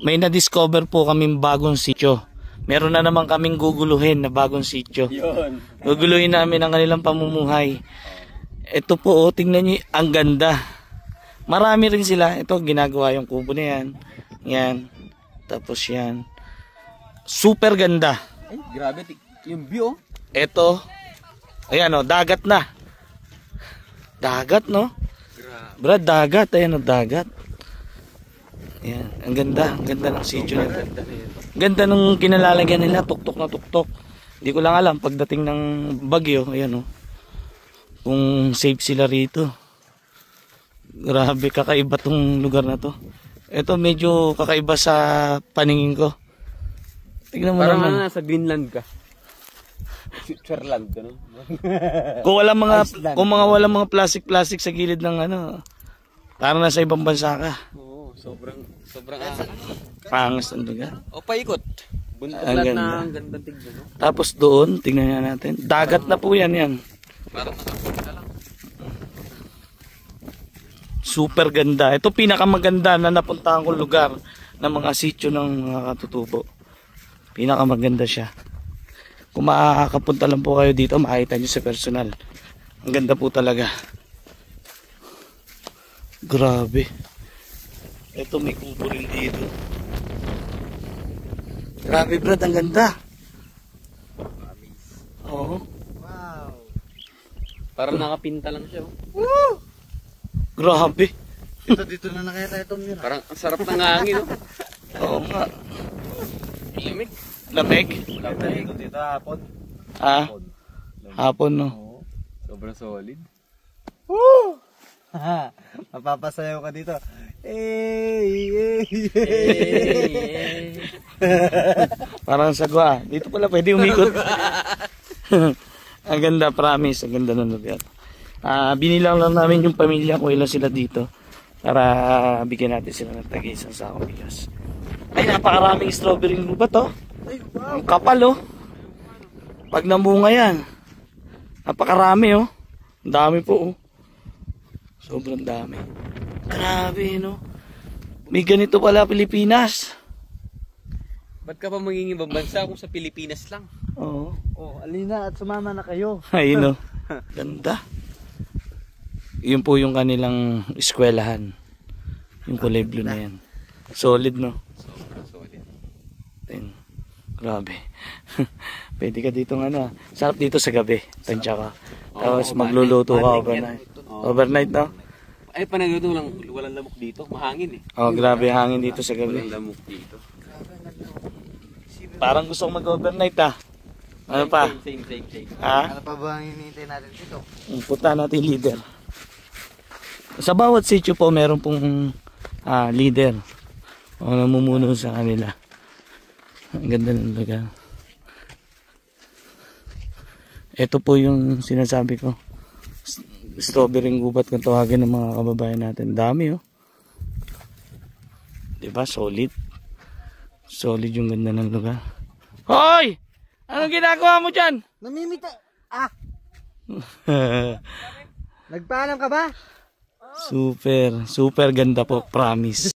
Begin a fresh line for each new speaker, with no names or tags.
may na-discover po kaming bagong sitio. Meron na naman kaming guguluhin na bagong sitio.
Yun.
Guguluhin namin ang kanilang pamumuhay. Ito po, oh, tingnan nyo, ang ganda. Marami rin sila. Ito, ginagawa yung kubo na yan. Yan. Tapos yan. Super ganda.
Ay, grabe. Yung view.
Ito. Ayan o, dagat na. Dagat, no? Brad, dagat. Ayan o, dagat. Ayan. Ang ganda. Ang ganda ng sitio nila. Ganda nung kinalalagyan nila. Tuktok na tuktok. Hindi ko lang alam. Pagdating ng bagyo, ayan o. Kung safe sila rito. Grabe, kakaiba tong lugar na to. Ito medyo kakaiba sa paningin ko. Tignan mo
parang
naman.
nasa Greenland ka. Switzerland, gano'n.
Kung walang mga plastic sa gilid ng ano, parang nasa ibang bansa ka.
Oo, sobrang
Pangas ng lugar.
O paikot. Buntot
Ang
lahat
ganda.
na ang ganda tignan, no?
Tapos doon, tingnan nga natin. Dagat na po yan.
Parang nakapunta lang.
Super ganda. Ito pinakamaganda na napuntahan kong lugar ng mga sitio ng mga katutubo. Pinakamaganda siya. Kung makakapunta lang po kayo dito, makikita nyo sa personal. Ang ganda po talaga. Grabe. Ito may kubo rin dito. Grabe Brad, ang ganda. Oo.
Wow. Parang nakapinta lang siya.
Woo! Grabe.
Dito na nakita itong mira.
Parang ang sarap ng hangin, no?
Oo nga.
Lamig.
Lamig?
Lamig. Dito hapon.
Ah, hapon no.
Oo.
Sobrang solid.
Woo! Mapapasayaw ka dito.
Parang sagwa. Dito pala pwede umikot. Ang ganda, promise. Ang ganda ng lugar. Binilang lang namin yung pamilya ko ilan sila dito para bigyan natin sila ng tag-isang sakong bigas. Ay, napakaraming strawberry ba to? Ang kapal oh. Pag namunga yan, napakarami oh. Ang dami po oh. Sobrang dami. Grabe no. May ganito pala Pilipinas.
Ba't ka pa magiging ibang bansa kung sa Pilipinas lang?
Oo.
Oh, alina at sumama na kayo.
Ayun oh. Ganda. Yun po yung kanilang eskwelahan. Yung kulay blue na yan. Solid no.
Sobrang solid.
Then, grabe. Pwede ka dito ano. Sarap dito sa gabi. Tansya ka. Tapos magluluto ka overnight. Overnight no?
Ay, panagluto lang. Walang lamok dito. Mahangin eh.
Oh, grabe hangin dito sa
Walang
gabi.
lamok dito.
Parang gusto kong mag-overnight ah. Ano pa?
Same.
Ha?
Ano pa ba ang hinihintay natin dito?
Punta natin leader. Sa bawat sitio po meron pong leader o namumuno sa kanila. Ang ganda ng lugar. Ito po yung sinasabi ko. Strawberry gubat kung tawagin ng mga kababayan natin. Dami oh. Diba? Solid. Solid yung ganda ng lugar. Hoy! Anong ginagawa mo dyan?
Namimita! Nagpaalam ka ba?
Super ganda po, promise.